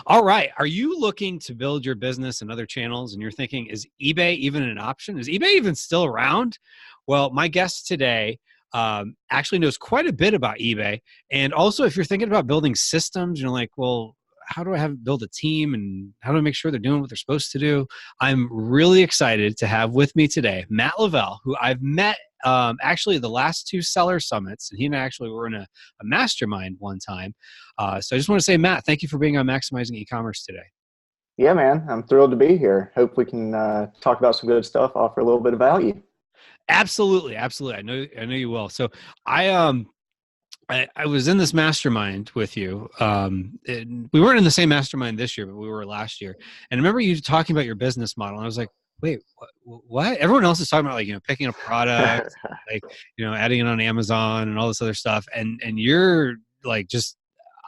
All right. Are you looking to build your business in other channels and you're thinking, is eBay even an option? Is eBay even still around? Well, my guest today actually knows quite a bit about eBay. And also, if you're thinking about building systems, you're like, well, how do I build a team and how do I make sure they're doing what they're supposed to do? I'm really excited to have with me today Matt Leavell, who I've met actually the last two seller summits, and he and I actually were in a mastermind one time. So I just want to say, Matt, thank you for being on Maximizing Ecommerce today. Yeah, man, I'm thrilled to be here. Hope we can talk about some good stuff, offer a little bit of value. Absolutely, absolutely. I know you will. So I I was in this mastermind with you. We weren't in the same mastermind this year, but we were last year. And I remember you talking about your business model. And I was like, wait, what? Everyone else is talking about, like, picking a product, like, adding it on Amazon and all this other stuff. And you're like, just,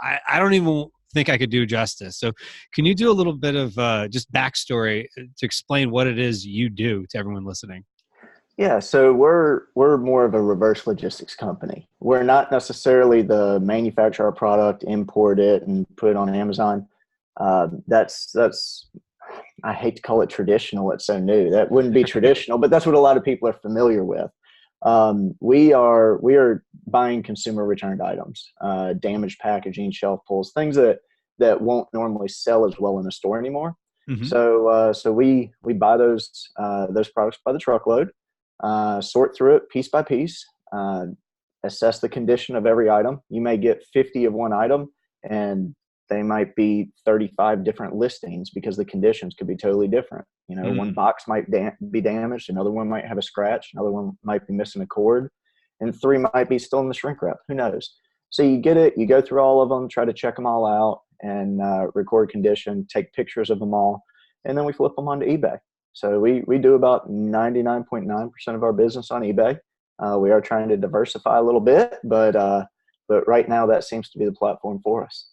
I don't even think I could do justice. So can you do a little bit of just backstory to explain what it is you do to everyone listening? Yeah, so we're more of a reverse logistics company. We're not necessarily the manufacturer our product, import it, and put it on Amazon. That's I hate to call it traditional. It's so new. That wouldn't be traditional, but that's what a lot of people are familiar with. We are buying consumer returned items, damaged packaging, shelf pulls, things that won't normally sell as well in a store anymore. Mm-hmm. So we buy those products by the truckload. Sort through it piece by piece, assess the condition of every item. You may get 50 of one item and they might be 35 different listings because the conditions could be totally different. One box might be damaged, another one might have a scratch, another one might be missing a cord, and three might be still in the shrink wrap. Who knows? So you get it, you go through all of them, try to check them all out and record condition, take pictures of them all, and then we flip them onto eBay. So we do about 99.9% of our business on eBay. We are trying to diversify a little bit, but right now that seems to be the platform for us.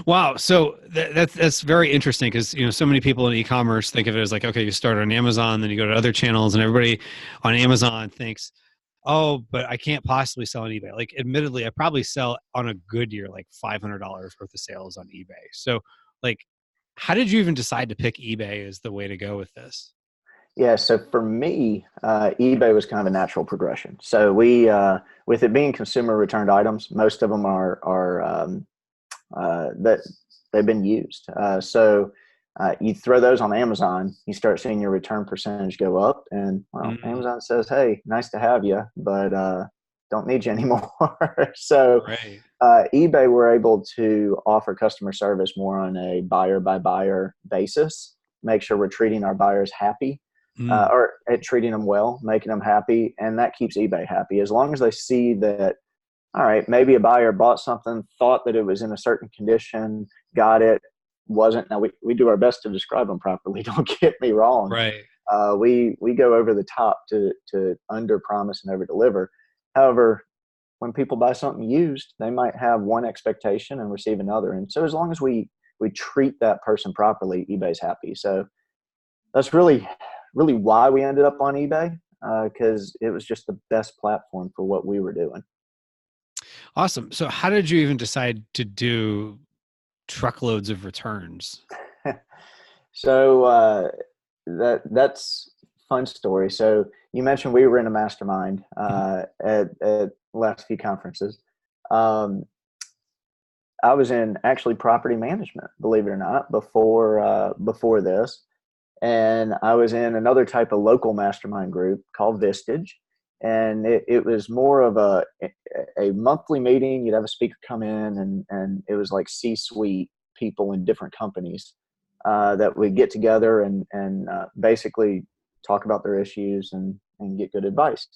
Wow. So that's very interesting because, so many people in e-commerce think of it as like, okay, you start on Amazon, then you go to other channels, and everybody on Amazon thinks, oh, but I can't possibly sell on eBay. Like, admittedly, I probably sell on a good year, like $500 worth of sales on eBay. So, like, how did you even decide to pick eBay as the way to go with this? Yeah, so for me, eBay was kind of a natural progression. So with it being consumer returned items, most of them are that they've been used. So you throw those on Amazon, you start seeing your return percentage go up, and Amazon says, "Hey, nice to have you, but don't need you anymore." So Right. eBay, we're able to offer customer service more on a buyer by buyer basis, make sure we're treating our buyers happy. Or at treating them well, making them happy, and that keeps eBay happy. As long as they see that, all right, maybe a buyer bought something, thought that it was in a certain condition, got it, wasn't. Now we do our best to describe them properly. Don't get me wrong. Right. We go over the top to under promise and over deliver. However, when people buy something used, they might have one expectation and receive another. And so as long as we treat that person properly, eBay's happy. So that's really why we ended up on eBay, because it was just the best platform for what we were doing. Awesome. So how did you even decide to do truckloads of returns? So that's fun story. So you mentioned we were in a mastermind at last few conferences. I was in actually property management, believe it or not, before this. And I was in another type of local mastermind group called Vistage. And it was more of a monthly meeting. You'd have a speaker come in, and it was like C-suite people in different companies that would get together and basically talk about their issues and get good advice.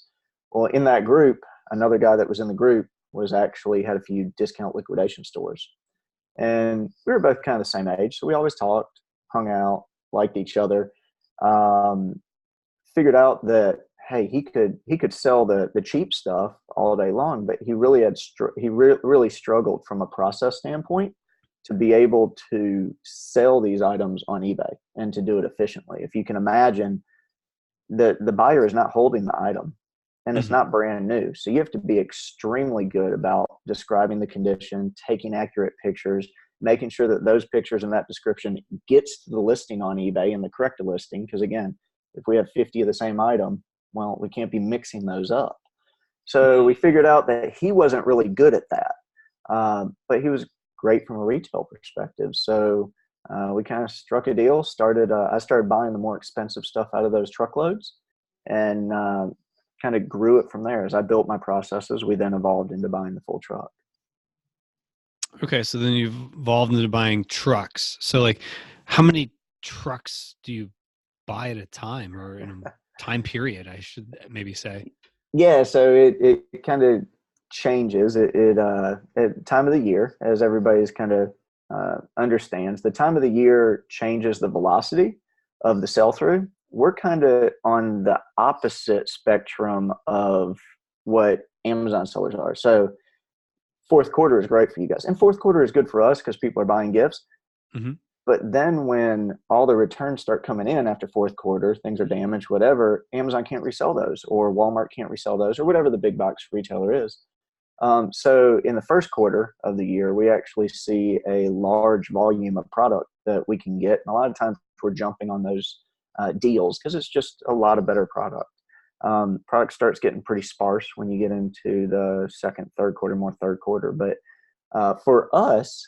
Well, in that group, another guy that was in the group was actually had a few discount liquidation stores. And we were both kind of the same age. So we always talked, hung out, liked each other, figured out that, hey, he could sell the cheap stuff all day long, but he really really struggled from a process standpoint to be able to sell these items on eBay and to do it efficiently. If you can imagine, the buyer is not holding the item and it's not brand new. So you have to be extremely good about describing the condition, taking accurate pictures, making sure that those pictures and that description gets to the listing on eBay and the correct listing. Because again, if we have 50 of the same item, well, we can't be mixing those up. So we figured out that he wasn't really good at that, but he was great from a retail perspective. So we kind of struck a deal. I started buying the more expensive stuff out of those truckloads, and kind of grew it from there. As I built my processes, we then evolved into buying the full truck. Okay, so then you've evolved into buying trucks. So like, how many trucks do you buy at a time, or in a time period, I should maybe say? Yeah, so it kind of changes. At time of the year, as everybody's kind of understands, the time of the year changes the velocity of the sell through. We're kind of on the opposite spectrum of what Amazon sellers are. So fourth quarter is great for you guys, and fourth quarter is good for us because people are buying gifts. Mm-hmm. But then when all the returns start coming in after fourth quarter, things are damaged, whatever, Amazon can't resell those, or Walmart can't resell those, or whatever the big box retailer is. So in the first quarter of the year, we actually see a large volume of product that we can get. And a lot of times we're jumping on those deals because it's just a lot of better product. Product starts getting pretty sparse when you get into the second, third quarter, more third quarter. But for us,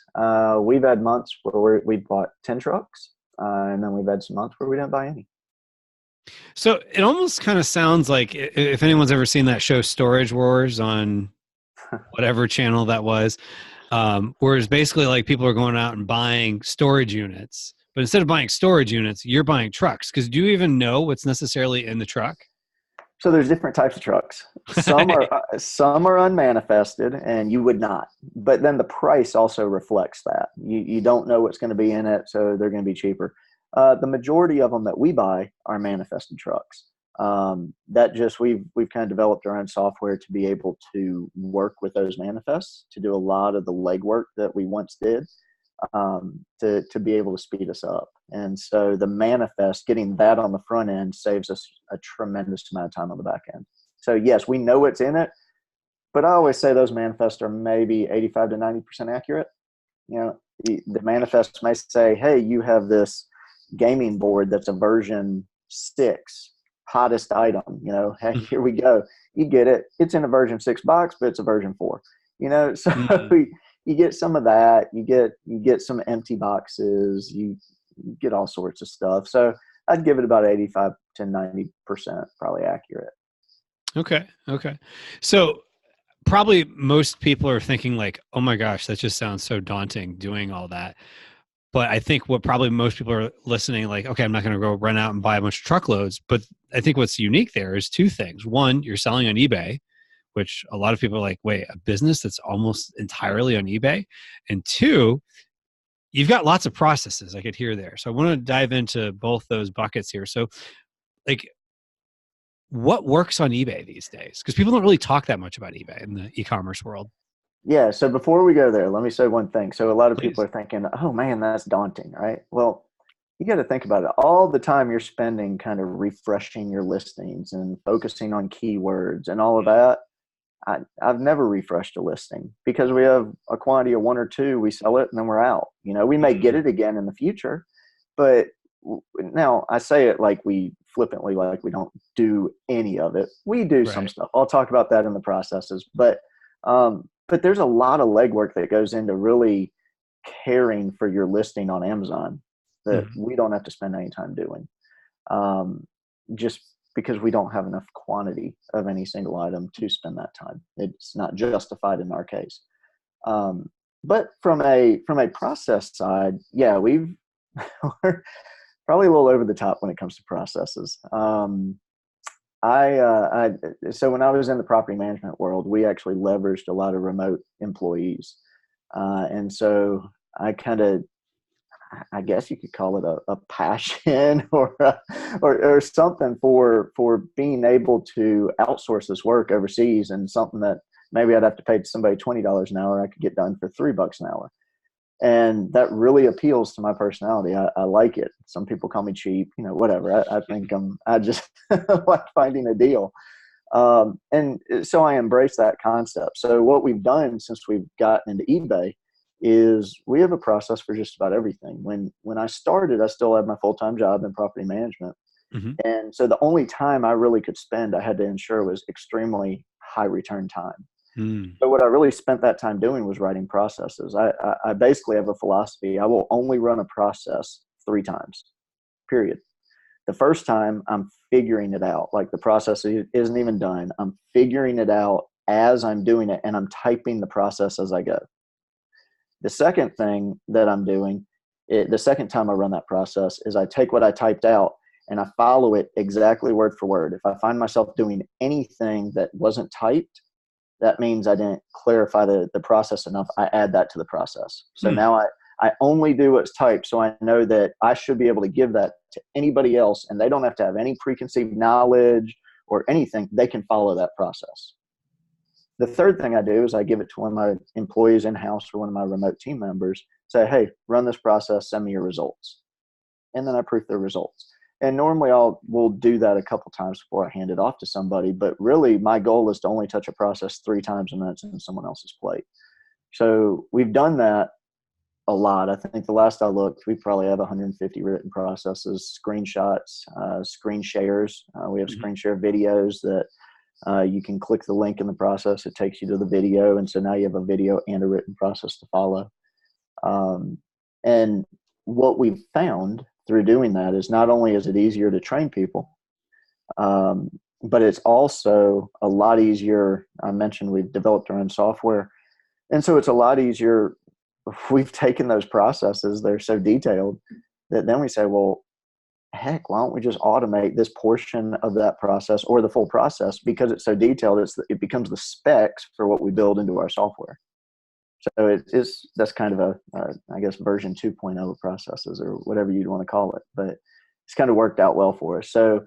we've had months where we bought 10 trucks, and then we've had some months where we didn't buy any. So it almost kind of sounds like, if anyone's ever seen that show Storage Wars on whatever channel that was, where it's basically like people are going out and buying storage units, but instead of buying storage units, you're buying trucks. Because do you even know what's necessarily in the truck? So there's different types of trucks. Some are unmanifested, and you would not. But then the price also reflects that. You don't know what's going to be in it, so they're going to be cheaper. The majority of them that we buy are manifested trucks. We've kind of developed our own software to be able to work with those manifests, to do a lot of the legwork that we once did, to be able to speed us up. And so the manifest, getting that on the front end, saves us a tremendous amount of time on the back end. So yes, we know what's in it, but I always say those manifests are maybe 85 to 90% accurate. You know, the manifest may say, hey, you have this gaming board that's a version 6, hottest item, hey, here we go. You get it. It's in a version 6 box, but it's a version 4, so you get some of that, you get some empty boxes, you get all sorts of stuff. So I'd give it about 85 to 90% probably accurate. Okay. So probably most people are thinking like, oh my gosh, that just sounds so daunting doing all that. But I think what probably most people are listening, like, okay, I'm not going to go run out and buy a bunch of truckloads. But I think what's unique there is 2 things. One, you're selling on eBay, which a lot of people are like, wait, a business that's almost entirely on eBay? And 2, you've got lots of processes I could hear there. So I want to dive into both those buckets here. So like, what works on eBay these days? Because people don't really talk that much about eBay in the e-commerce world. Yeah. So before we go there, let me say one thing. So a lot of Please. people are thinking, oh man, that's daunting, right? Well, you got to think about it. All the time you're spending kind of refreshing your listings and focusing on keywords and all of that. I've never refreshed a listing because we have a quantity of 1 or 2, we sell it and then we're out. We may get it again in the future, but now I say it like we flippantly, like we don't do any of it. We do some stuff. I'll talk about that in the processes, but there's a lot of legwork that goes into really caring for your listing on Amazon that we don't have to spend any time doing. Just because we don't have enough quantity of any single item to spend that time. It's not justified in our case. But from a process side, yeah, we're probably a little over the top when it comes to processes. So when I was in the property management world, we actually leveraged a lot of remote employees. And so I guess you could call it a passion or something for being able to outsource this work overseas, and something that maybe I'd have to pay somebody $20 an hour, I could get done for $3 an hour. And that really appeals to my personality. I like it. Some people call me cheap, whatever. I think I just like finding a deal. And so I embrace that concept. So what we've done since we've gotten into eBay is we have a process for just about everything. When I started, I still had my full-time job in property management. Mm-hmm. And so the only time I really could spend, I had to ensure was extremely high return time. Mm. So what I really spent that time doing was writing processes. I basically have a philosophy. I will only run a process 3 times, period. The first time I'm figuring it out, like the process isn't even done. I'm figuring it out as I'm doing it, and I'm typing the process as I go. The second thing that I'm doing, the second time I run that process, is I take what I typed out and I follow it exactly word for word. If I find myself doing anything that wasn't typed, that means I didn't clarify the process enough. I add that to the process. So now I only do what's typed, so I know that I should be able to give that to anybody else, and they don't have to have any preconceived knowledge or anything. They can follow that process. The third thing I do is I give it to one of my employees in-house or one of my remote team members, say, hey, run this process, send me your results. And then I proof their results. And normally we'll do that a couple times before I hand it off to somebody. But really, my goal is to only touch a process 3 times, and that's in someone else's plate. So we've done that a lot. I think the last I looked, we probably have 150 written processes, screenshots, screen shares. We have screen share videos that you can click the link in the process. It takes you to the video. And so now you have a video and a written process to follow. And what we've found through doing that is not only is it easier to train people, but it's also a lot easier. I mentioned we've developed our own software. And so it's a lot easier. We've taken those processes, they're so detailed that then we say, well, heck, why don't we just automate this portion of that process or the full process? Because it's so detailed, it becomes the specs for what we build into our software. So that's kind of I guess, version 2.0 of processes, or whatever you'd want to call it. But it's kind of worked out well for us. So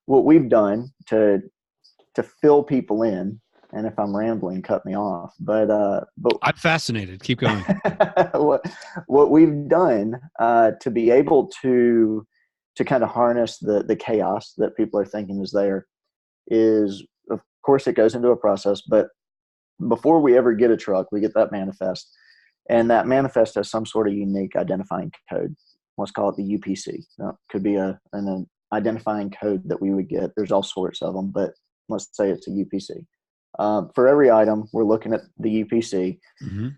what we've done to fill people in, and if I'm rambling, cut me off. But I'm fascinated. Keep going. what we've done to be able to kind of harness the chaos that people are thinking is there is, of course, it goes into a process. But before we ever get a truck, we get that manifest, and that manifest has some sort of unique identifying code. Let's call it the UPC. Now, it could be an identifying code that we would get. There's all sorts of them, but let's say it's a UPC. For every item, we're looking at the UPC. Mm-hmm.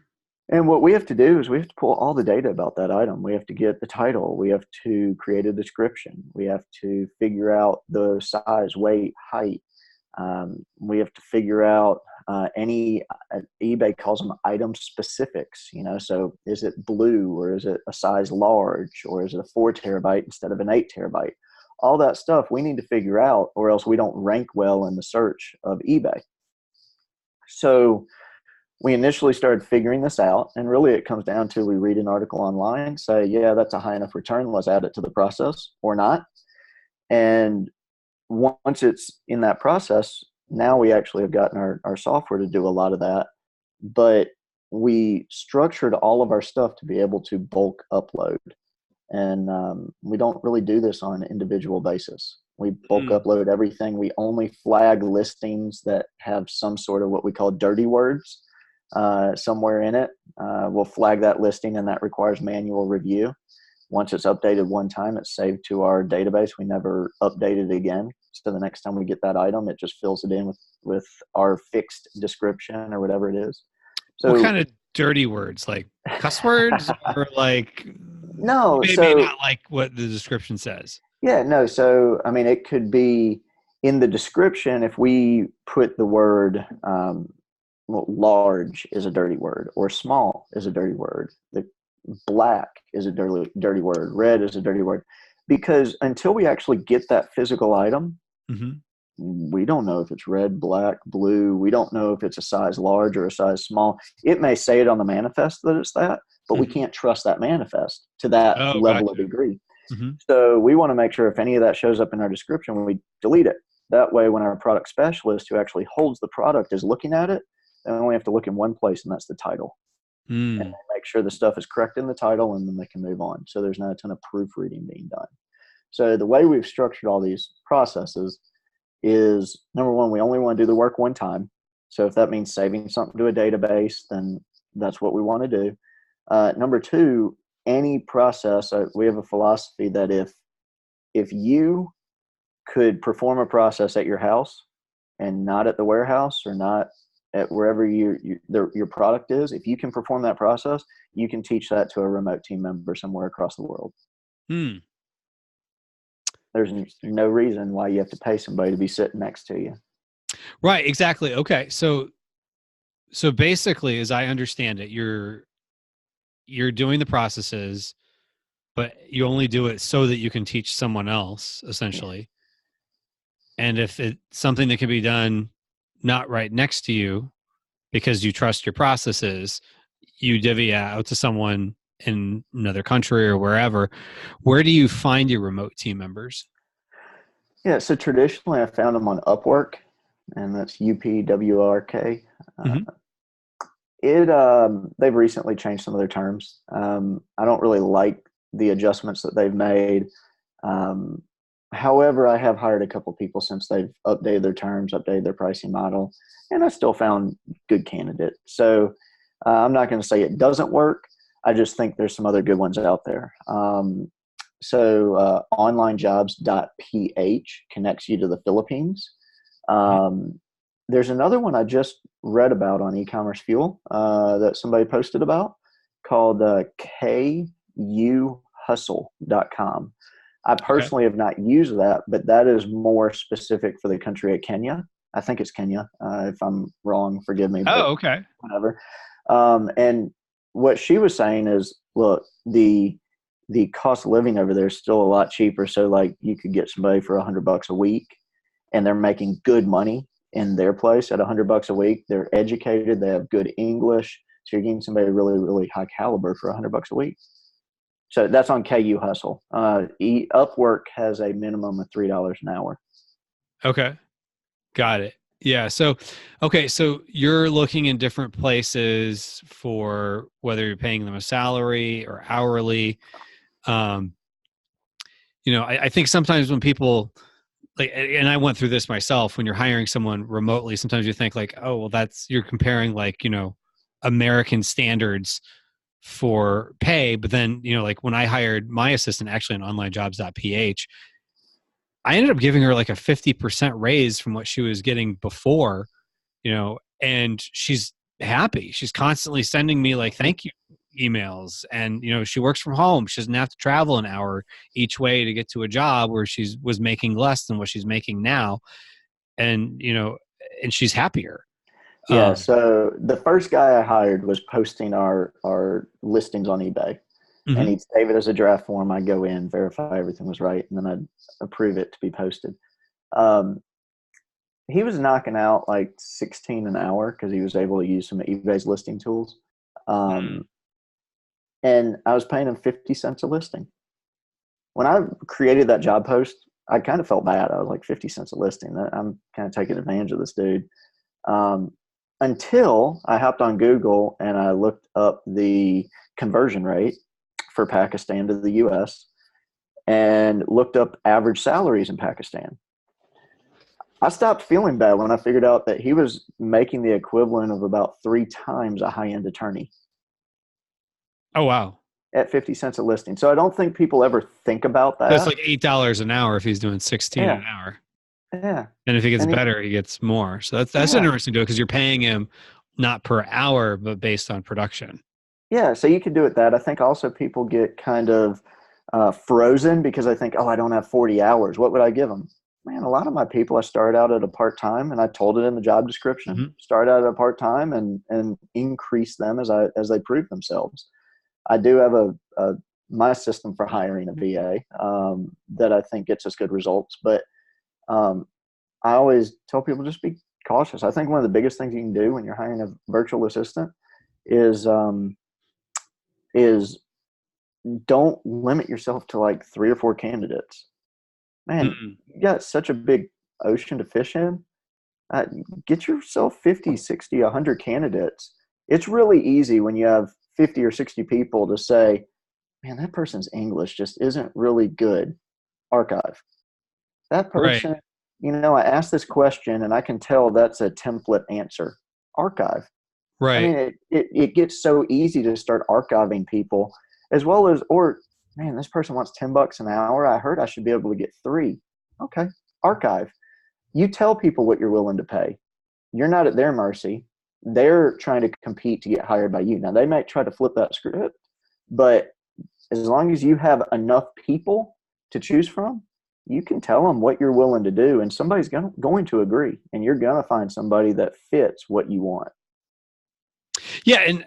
And what we have to do is we have to pull all the data about that item. We have to get the title. We have to create a description. We have to figure out the size, weight, height. We have to figure out any, eBay calls them item specifics, so is it blue, or is it a size large, or is it a 4 terabyte instead of an 8 terabyte? All that stuff we need to figure out, or else we don't rank well in the search of eBay. So we initially started figuring this out, and really it comes down to, we read an article online, say, yeah, that's a high enough return, let's add it to the process, or not. And once it's in that process, now we actually have gotten our software to do a lot of that. But we structured all of our stuff to be able to bulk upload. And we don't really do this on an individual basis. We bulk upload everything. We only flag listings that have some sort of what we call dirty words somewhere in it. We'll flag that listing, and that requires manual review. Once it's updated one time, it's saved to our database. We never update it again. So the next time we get that item, it just fills it in with our fixed description or whatever it is. So what kind of dirty words, like cuss words, or like no, you may not like what the description says? Yeah, no. So, I mean, it could be in the description, if we put the word large is a dirty word, or small is a dirty word. The black is a dirty word. Red is a dirty word. Because until we actually get that physical item, we don't know if it's red, black, blue. We don't know if it's a size large or a size small. It may say it on the manifest that it's that, but we can't trust that manifest to that level of degree. So we want to make sure if any of that shows up in our description, we delete it. That way, when our product specialist who actually holds the product is looking at it, they only have to look in one place, and that's the title. And make sure the stuff is correct in the title, and then they can move on. So there's not a ton of proofreading being done. So the way we've structured all these processes is, number one, we only want to do the work one time. So if that means saving something to a database, then that's what we want to do. Number two, any process, we have a philosophy that if you could perform a process at your house and not at the warehouse or not at wherever your product is, if you can perform that process, you can teach that to a remote team member somewhere across the world. There's no reason why you have to pay somebody to be sitting next to you. Right, exactly. Okay. So basically, as I understand it, you're doing the processes, but you only do it so that you can teach someone else, essentially. And if it's something that can be done not right next to you because you trust your processes, you divvy out to someone in another country or wherever. Where do you find your remote team members? Yeah, so traditionally I found them on Upwork, and that's UPWRK. They've recently changed some of their terms. I don't really like the adjustments that they've made. However, I have hired a couple people since they've updated their terms, updated their pricing model, and I still found good candidates. So I'm not going to say it doesn't work. I just think there's some other good ones out there. onlinejobs.ph connects you to the Philippines. There's another one I just read about on e-commerce fuel that somebody posted about called kuhustle.com. I personally have not used that, but that is more specific for the country of Kenya. I think it's Kenya. If I'm wrong, forgive me. Oh, okay. Whatever. And what she was saying is, look, the cost of living over there is still a lot cheaper. So like you could get somebody for $100 a week and they're making good money in their place at $100 a week. They're educated. They have good English. So you're getting somebody really, really high caliber for $100 a week. So that's on KU Hustle. Upwork has a minimum of $3 an hour. Okay. Got it. Yeah. So, okay. So you're looking in different places for whether you're paying them a salary or hourly. I think sometimes when people and I went through this myself, when you're hiring someone remotely, sometimes you think like, oh, well, you're comparing American standards for pay. But then, like when I hired my assistant actually on onlinejobs.ph, I ended up giving her like a 50% raise from what she was getting before, and she's happy. She's constantly sending me like thank you emails, and she works from home. She doesn't have to travel an hour each way to get to a job where was making less than what she's making now, and and she's happier. Yeah. So the first guy I hired was posting our listings on eBay. And he'd save it as a draft form. I'd go in, verify everything was right, and then I'd approve it to be posted. He was knocking out like 16 an hour because he was able to use some of eBay's listing tools. And I was paying him 50 cents a listing. When I created that job post, I kind of felt bad. I was like, 50 cents a listing. I'm kind of taking advantage of this dude. Until I hopped on Google and I looked up the conversion rate for Pakistan to the US and looked up average salaries in Pakistan. I stopped feeling bad when I figured out that he was making the equivalent of about 3 times a high-end attorney. Oh, wow. At 50 cents a listing. So I don't think people ever think about that. That's like $8 an hour if he's doing 16 an hour. Yeah. And if he gets better, he gets more. So that's interesting to do because you're paying him not per hour, but based on production. Yeah, so you could do it that. I think also people get kind of frozen because I think, I don't have 40 hours. What would I give them? Man, a lot of my people, I started out at a part-time, and I told it in the job description. Start out at a part-time and increase them as they prove themselves. I do have my system for hiring a VA that I think gets us good results. But I always tell people just be cautious. I think one of the biggest things you can do when you're hiring a virtual assistant is don't limit yourself to like 3 or 4 candidates. Man, you got such a big ocean to fish in. Get yourself 50, 60, 100 candidates. It's really easy when you have 50 or 60 people to say, man, that person's English just isn't really good. Archive. That person, I asked this question and I can tell that's a template answer. Archive. I Right. mean, it gets so easy to start archiving people as well as, or man, this person wants $10 an hour. I heard I should be able to get 3. Okay. Archive. You tell people what you're willing to pay. You're not at their mercy. They're trying to compete to get hired by you. Now they might try to flip that script, but as long as you have enough people to choose from, you can tell them what you're willing to do, and somebody's going to agree, and you're going to find somebody that fits what you want. Yeah. And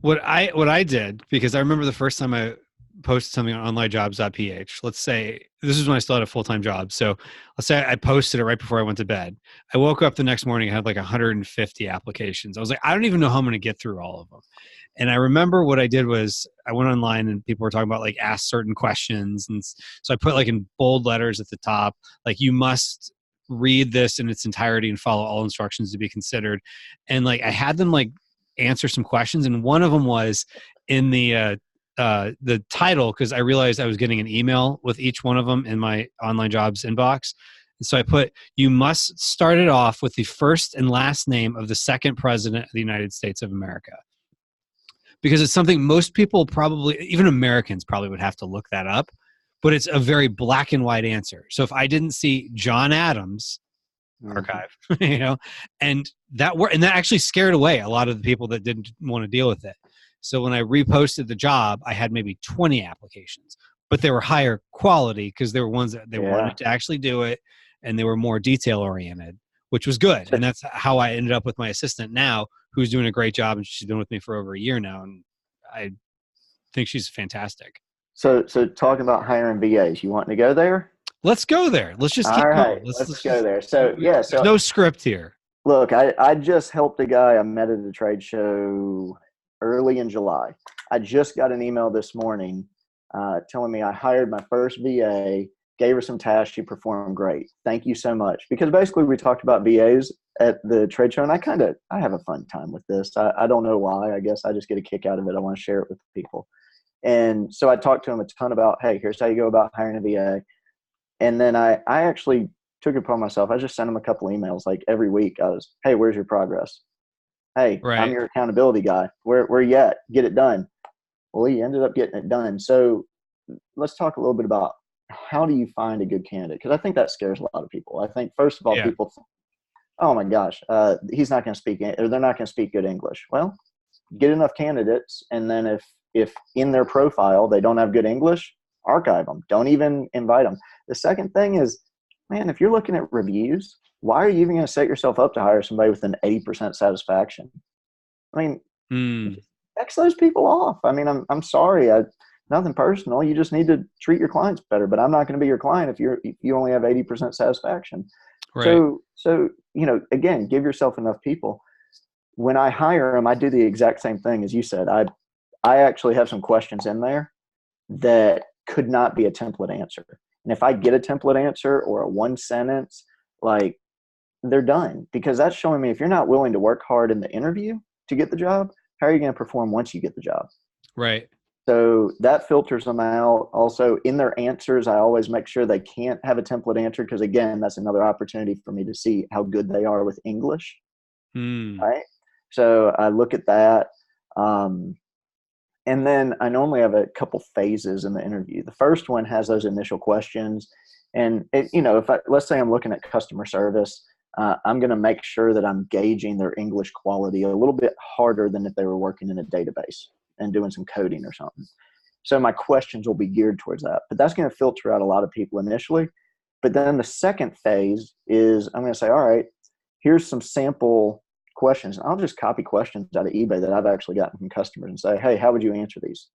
what I did, because I remember the first time I posted something on onlinejobs.ph, let's say this is when I still had a full-time job. So let's say I posted it right before I went to bed. I woke up the next morning, I had like 150 applications. I was like, I don't even know how I'm going to get through all of them. And I remember what I did was I went online and people were talking about like ask certain questions. And so I put like in bold letters at the top, like you must read this in its entirety and follow all instructions to be considered. And like I had them like answer some questions. And one of them was in the title, because I realized I was getting an email with each one of them in my online jobs inbox. And so I put, you must start it off with the first and last name of the second president of the United States of America. Because it's something most people probably, even Americans probably would have to look that up, but it's a very black and white answer. So if I didn't see John Adams, archive, and that actually scared away a lot of the people that didn't want to deal with it. So when I reposted the job, I had maybe 20 applications, but they were higher quality because they were ones that they wanted to actually do it, and they were more detail oriented, which was good. And that's how I ended up with my assistant now, who's doing a great job, and she's been with me for over a year now, and I think she's fantastic. So talking about hiring VAs, you wanting to go there? Let's go there. Let's just keep All going. right, let's go there. So yeah, There's no script here. Look, I just helped a guy I met at a trade show early in July. I just got an email this morning telling me I hired my first VA, gave her some tasks, she performed great. Thank you so much. Because basically we talked about VAs at the trade show, and I have a fun time with this. I don't know why. I guess I just get a kick out of it. I want to share it with people. And so I talked to him a ton about, hey, here's how you go about hiring a VA. And then I actually took it upon myself. I just sent him a couple emails like every week. I was, hey, where's your progress? Hey, Right. I'm your accountability guy. Where you at? Get it done. Well, he ended up getting it done. So let's talk a little bit about how do you find a good candidate? Because I think that scares a lot of people. I think, first of all, people think, oh my gosh, he's not going to speak, or they're not going to speak good English. Well, get enough candidates, and then if in their profile they don't have good English, archive them. Don't even invite them. The second thing is, man, if you're looking at reviews, why are you even going to set yourself up to hire somebody with an 80% satisfaction? I mean, X those people off. I mean, I'm sorry. Nothing personal. You just need to treat your clients better. But I'm not going to be your client if you only have 80% satisfaction. Right. So again, give yourself enough people. When I hire them, I do the exact same thing as you said. I actually have some questions in there that could not be a template answer. And if I get a template answer or a one sentence, like, they're done, because that's showing me if you're not willing to work hard in the interview to get the job, how are you going to perform once you get the job? Right. So that filters them out. Also, in their answers, I always make sure they can't have a template answer, because again, that's another opportunity for me to see how good they are with English. Right. So I look at that. And then I normally have a couple phases in the interview. The first one has those initial questions. And, let's say I'm looking at customer service, I'm going to make sure that I'm gauging their English quality a little bit harder than if they were working in a database and doing some coding or something. So my questions will be geared towards that. But that's going to filter out a lot of people initially. But then the second phase is I'm going to say, all right, here's some sample questions. I'll just copy questions out of eBay that I've actually gotten from customers and say, hey, how would you answer these?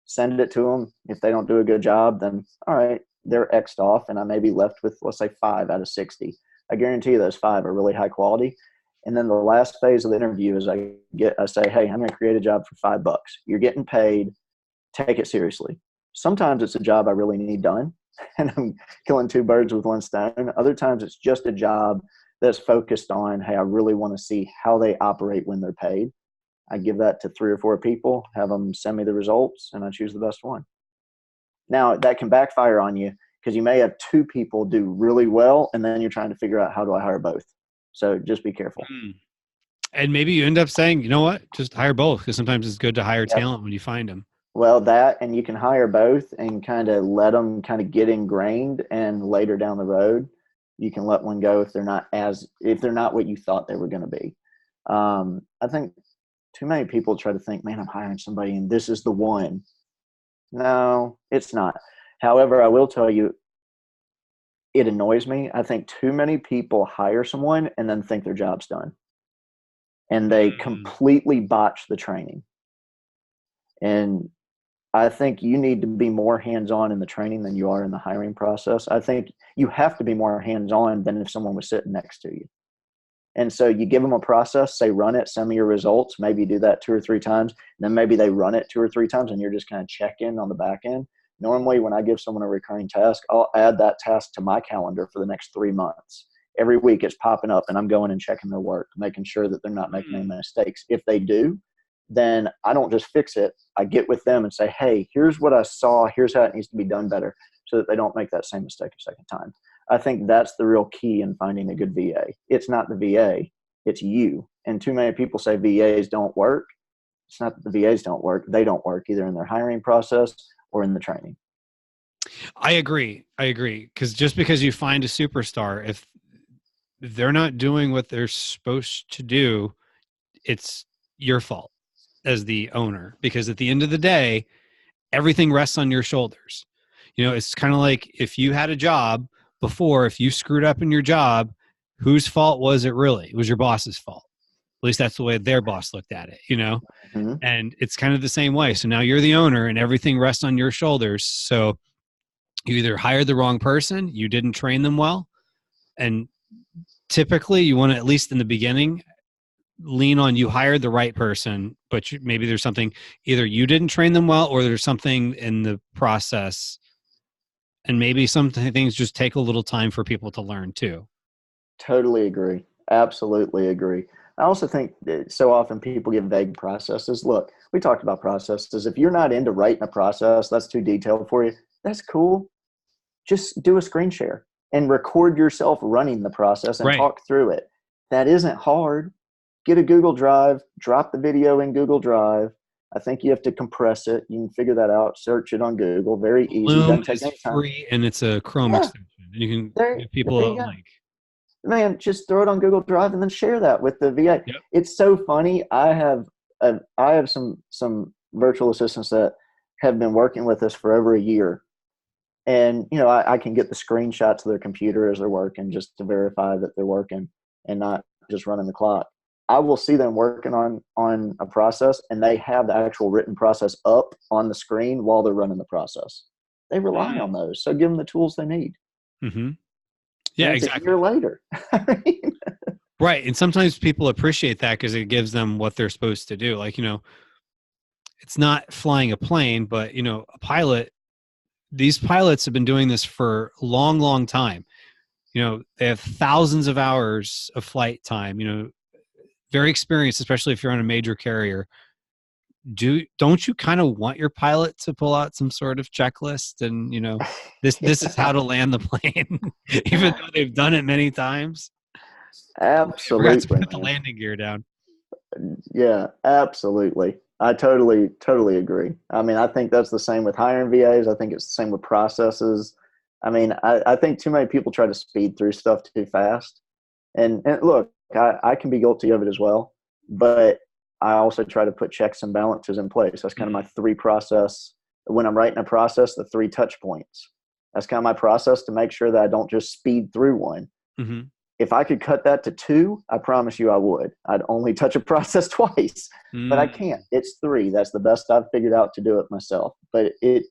Send it to them. If they don't do a good job, then all right, they're X'd off, and I may be left with, let's say, 5 out of 60. I guarantee you those 5 are really high quality. And then the last phase of the interview is I say, hey, I'm going to create a job for $5. You're getting paid. Take it seriously. Sometimes it's a job I really need done, and I'm killing 2 birds with 1 stone. Other times it's just a job that's focused on, hey, I really want to see how they operate when they're paid. I give that to 3 or 4 people, have them send me the results, and I choose the best one. Now, that can backfire on you, because you may have 2 people do really well, and then you're trying to figure out, how do I hire both? So just be careful. And maybe you end up saying, you know what, just hire both, because sometimes it's good to hire Yep. talent when you find them. Well, that, and you can hire both and kind of let them kind of get ingrained, and later down the road, you can let one go if they're not what you thought they were going to be. I think too many people try to think, man, I'm hiring somebody and this is the one. No, it's not. However, I will tell you, it annoys me. I think too many people hire someone and then think their job's done, and they completely botch the training. And I think you need to be more hands-on in the training than you are in the hiring process. I think you have to be more hands-on than if someone was sitting next to you. And so you give them a process, say, run it, send me your results. Maybe you do that 2 or 3 times. Then maybe they run it 2 or 3 times and you're just kind of checking on the back end. Normally, when I give someone a recurring task, I'll add that task to my calendar for the next 3 months. Every week it's popping up and I'm going and checking their work, making sure that they're not making any mistakes. If they do, then I don't just fix it. I get with them and say, hey, here's what I saw. Here's how it needs to be done better, so that they don't make that same mistake a second time. I think that's the real key in finding a good VA. It's not the VA, it's you. And too many people say VAs don't work. It's not that the VAs don't work. They don't work either in their hiring process or in the training. I agree. Because just because you find a superstar, if they're not doing what they're supposed to do, it's your fault as the owner. Because at the end of the day, everything rests on your shoulders. It's kind of like if you had a job before, if you screwed up in your job, whose fault was it really? It was your boss's fault. At least that's the way their boss looked at it, Mm-hmm. And it's kind of the same way. So now you're the owner and everything rests on your shoulders. So you either hired the wrong person, you didn't train them well. And typically you want to, at least in the beginning, lean on you hired the right person, but maybe there's something, either you didn't train them well or there's something in the process. And maybe some things just take a little time for people to learn too. Totally agree. Absolutely agree. I also think that so often people give vague processes. Look, we talked about processes. If you're not into writing a process, that's too detailed for you. That's cool. Just do a screen share and record yourself running the process and talk through it. That isn't hard. Get a Google Drive, drop the video in Google Drive. I think you have to compress it. You can figure that out. Search it on Google. Very easy. Loom Doesn't take is any time. free and it's a Chrome extension. You can give people a link. Man, just throw it on Google Drive and then share that with the VA. Yep. It's so funny. I have some virtual assistants that have been working with us for over a year. And, I can get the screenshots of their computer as they're working just to verify that they're working and not just running the clock. I will see them working on a process and they have the actual written process up on the screen while they're running the process. They rely on those. So give them the tools they need. Mm-hmm. Yeah, exactly. A year later. Right. And sometimes people appreciate that because it gives them what they're supposed to do. Like, it's not flying a plane, but, a pilot, these pilots have been doing this for a long, long time. They have thousands of hours of flight time, very experienced, especially if you're on a major carrier. Don't you kind of want your pilot to pull out some sort of checklist and, this is how to land the plane, even though they've done it many times? Absolutely. To put the landing gear down. Yeah, absolutely. I totally agree. I mean, I think that's the same with hiring VAs. I think it's the same with processes. I mean, I think too many people try to speed through stuff too fast. And look, I can be guilty of it as well. But I also try to put checks and balances in place. That's kind of my 3 process. When I'm writing a process, the 3 touch points. That's kind of my process to make sure that I don't just speed through one. Mm-hmm. If I could cut that to 2, I promise you I would. I'd only touch a process twice, but I can't. It's 3. That's the best I've figured out to do it myself. But it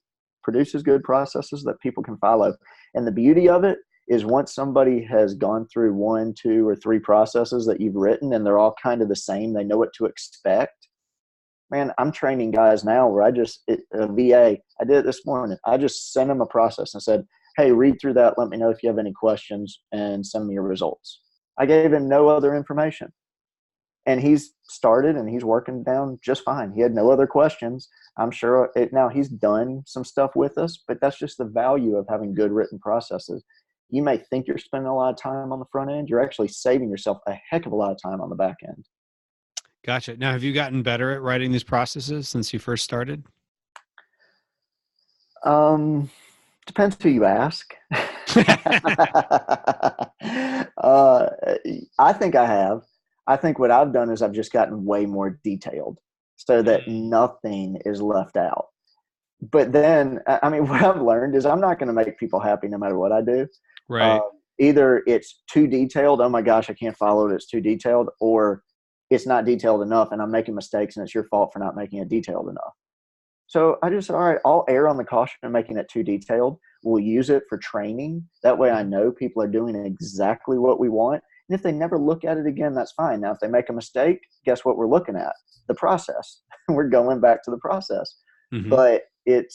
produces good processes that people can follow. And the beauty of it is once somebody has gone through 1, 2, or 3 processes that you've written and they're all kind of the same, they know what to expect. Man, I'm training guys now where a VA, I did it this morning. I just sent them a process and said, hey, read through that. Let me know if you have any questions and send me your results. I gave him no other information. And he's started and he's working down just fine. He had no other questions. I'm sure now he's done some stuff with us, but that's just the value of having good written processes. You may think you're spending a lot of time on the front end. You're actually saving yourself a heck of a lot of time on the back end. Gotcha. Now, have you gotten better at writing these processes since you first started? Um, Depends who you ask. uh, I think I have. I think what I've done is I've just gotten way more detailed so that Mm, nothing is left out. But then, I mean, what I've learned is I'm not going to make people happy no matter what I do. Uh, right. Either it's too detailed, oh my gosh, I can't follow it, it's too detailed, or it's not detailed enough and I'm making mistakes and it's your fault for not making it detailed enough. So I just said, all right, I'll err on the caution of making it too detailed. We'll use it for training. That way I Mhm. know people are doing exactly what we want. And if they never look at it again, that's fine. Now, if they make a mistake, guess what we're looking at? The process. We're going back to the process. Mhm. But it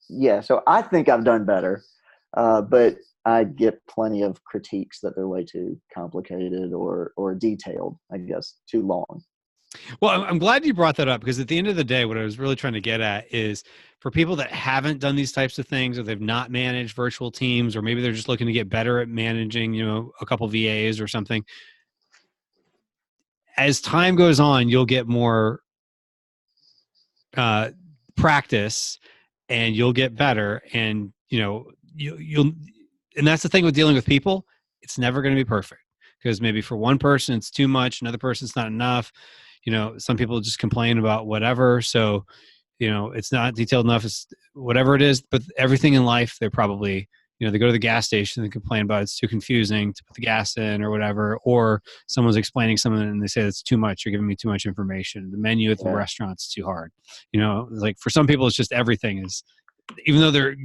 yeah. So I think I've done better, but I get plenty of critiques that they're way too complicated or detailed. I guess too long. Well, I'm glad you brought that up because at the end of the day, what I was really trying to get at is for people that haven't done these types of things or they've not managed virtual teams, or maybe they're just looking to get better at managing, a couple VAs or something. As time goes on, you'll get more uh, practice and you'll get better. And, you'll, and that's the thing with dealing with people. It's never going to be perfect because maybe for one person, it's too much. Another person, it's not enough. Some people just complain about whatever. So, it's not detailed enough. It's whatever it is, but everything in life, they're probably, they go to the gas station and complain about it's too confusing to put the gas in or whatever, or someone's explaining something and they say it's too much. You're giving me too much information. The menu at the Yeah. restaurant's too hard. Like for some people, it's just everything is, even though they're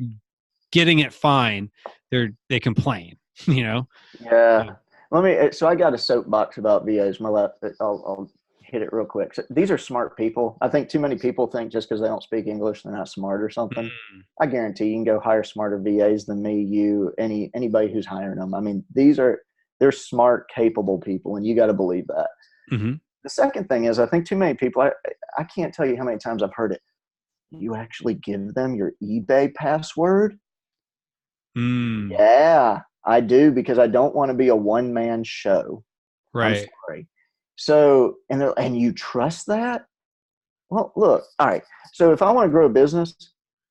getting it fine, they complain, you know? Yeah. Let me. So I got a soapbox about VAs. I'll hit it real quick. So these are smart people. I think too many people think just because they don't speak English, they're not smart or something. Mm, I guarantee you can go hire smarter VAs than me, you, anybody who's hiring them. I mean, they're smart, capable people, and you got to believe that. mm-hmm. The second thing is, I think too many people. I can't tell you how many times I've heard it. You actually give them your eBay password? Mm, Yeah, I do because I don't want to be a one man show. I'm right. sorry. So, and you trust that? Well, look, all right. So if I want to grow a business,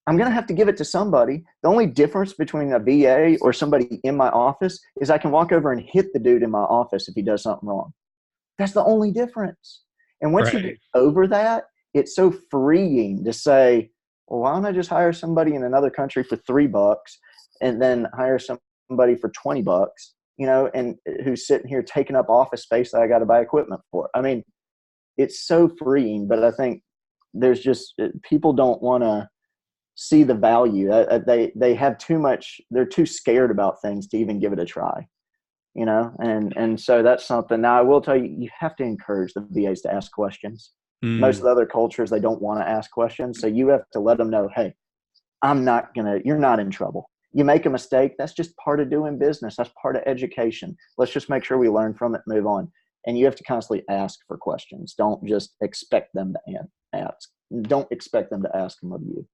I'm going to have to give it to somebody. The only difference between a VA or somebody in my office is I can walk over and hit the dude in my office if he does something wrong. That's the only difference. And once you get Right. over that, it's so freeing to say, well, why don't I just hire somebody in another country for $3 and then hire somebody for $20, and who's sitting here taking up office space that I got to buy equipment for. I mean, it's so freeing, but I think there's just people don't want to see the value. They have too much. They're too scared about things to even give it a try. And so that's something. Now I will tell you, you have to encourage the VAs to ask questions. Most of Mm. the other cultures, they don't want to ask questions, so you have to let them know, hey, you're not in trouble. You make a mistake, that's just part of doing business. That's part of education. Let's just make sure we learn from it and move on. And you have to constantly ask for questions. Don't just expect them to ask. Don't expect them to ask them of you.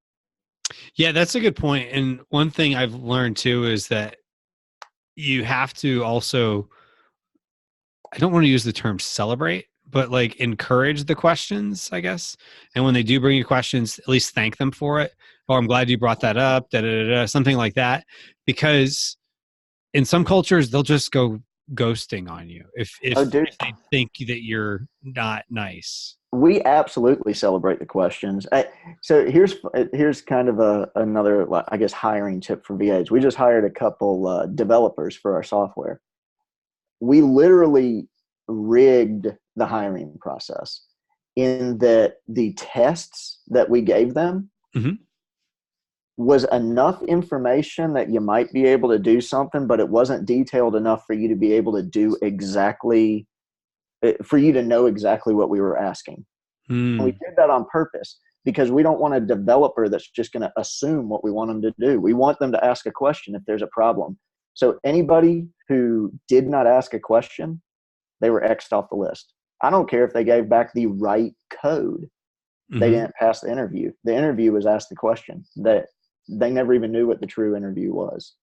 Yeah, that's a good point. And one thing I've learned too is that you have to also, I don't want to use the term celebrate, but like encourage the questions, I guess. And when they do bring you questions, at least thank them for it. Oh, I'm glad you brought that up, something like that. Because in some cultures, they'll just go ghosting on you Oh, if dude, they think that you're not nice. we absolutely celebrate the questions. So here's kind of another, I guess, hiring tip for VAs. We just hired a couple developers for our software. We literally rigged the hiring process in that the tests that we gave them Hmm. was enough information that you might be able to do something, but it wasn't detailed enough for you to be able to do exactly, for you to know exactly what we were asking. And we Mm. did that on purpose because we don't want a developer that's just going to assume what we want them to do. We want them to ask a question if there's a problem. So anybody who did not ask a question, they were X'd off the list. I don't care if they gave back the right code. They Hmm. didn't pass the interview. The interview was asked the question that they never even knew what the true interview was.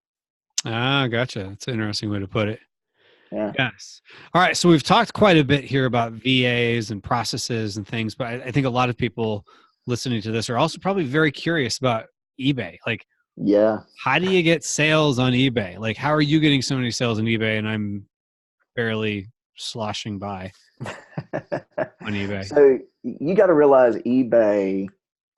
Ah, gotcha. That's an interesting way to put it. Yeah. Yes. All right. So we've talked quite a bit here about VAs and processes and things, but I think a lot of people listening to this are also probably very curious about eBay. Like, Yeah. how do you get sales on eBay? Like, how are you getting so many sales on eBay and I'm barely sloshing by on eBay? So you got to realize eBay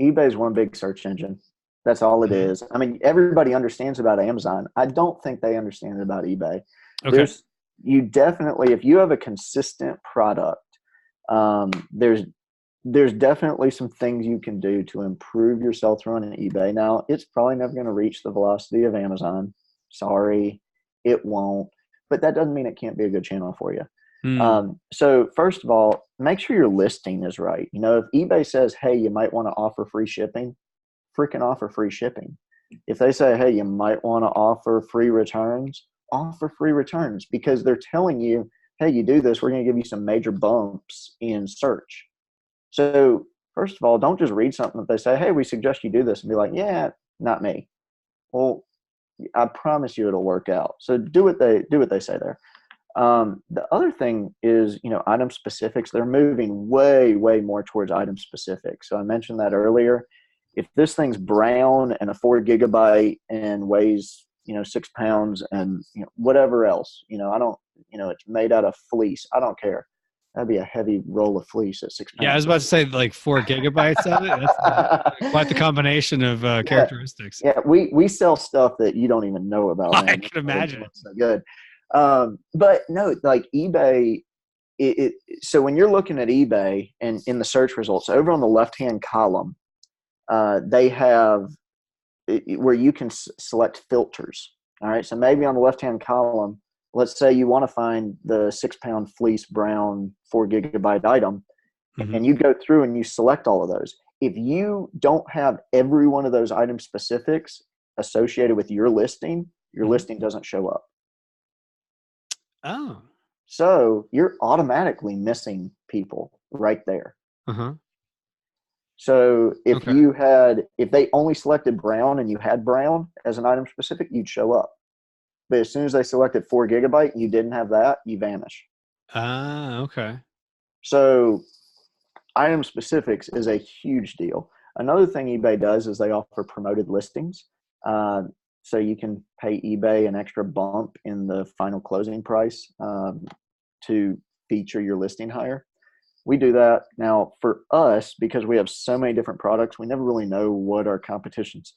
is one big search engine. That's all it Mhm. is. I mean, everybody understands about Amazon. I don't think they understand about eBay. Okay. You definitely, if you have a consistent product, um, there's there's definitely some things you can do to improve your sell through on eBay. Now, it's probably never going to reach the velocity of Amazon. Sorry, it won't. But that doesn't mean it can't be a good channel for you. Hmm. So first of all, make sure your listing is right. If eBay says, hey, you might want to offer free shipping, freaking offer free shipping. If they say, hey, you might want to offer free returns, offer free returns, because they're telling you, hey, you do this, we're going to give you some major bumps in search. So first of all, don't just read something that they say, hey, we suggest you do this, and be like, yeah, not me. Well, I promise you it'll work out. So do what they say there. The other thing is, item specifics. They're moving way, way more towards item specific. So I mentioned that earlier. If this thing's brown and a 4 GB and weighs, 6 pounds and whatever else, I don't, it's made out of fleece. I don't care. That'd be a heavy roll of fleece at six Yeah, I was pounds. about to say like 4 GB of it. That's quite the combination of Yeah, characteristics. yeah. We sell stuff that you don't even know about, I man. That's can why they imagine. look so good. But no, like eBay, so when you're looking at eBay and in the search results, over on the left-hand column, they have where you can select filters. All right. So maybe on the left-hand column, let's say you want to find the 6 pound fleece brown 4 GB item, Hmm. and you go through and you select all of those. If you don't have every one of those item specifics associated with your Hmm. listing doesn't show up. Oh. So you're automatically missing people right there. Uh-huh. So Okay. if they only selected brown and you had brown as an item specific, you'd show up. But as soon as they selected 4 GB, you didn't have that, you vanish. Ah, okay. So item specifics is a huge deal. Another thing eBay does is they offer promoted listings. Uh, so you can pay eBay an extra bump in the final closing price to feature your listing higher. We do that. Now, for us, because we have so many different products, we never really know what our competition's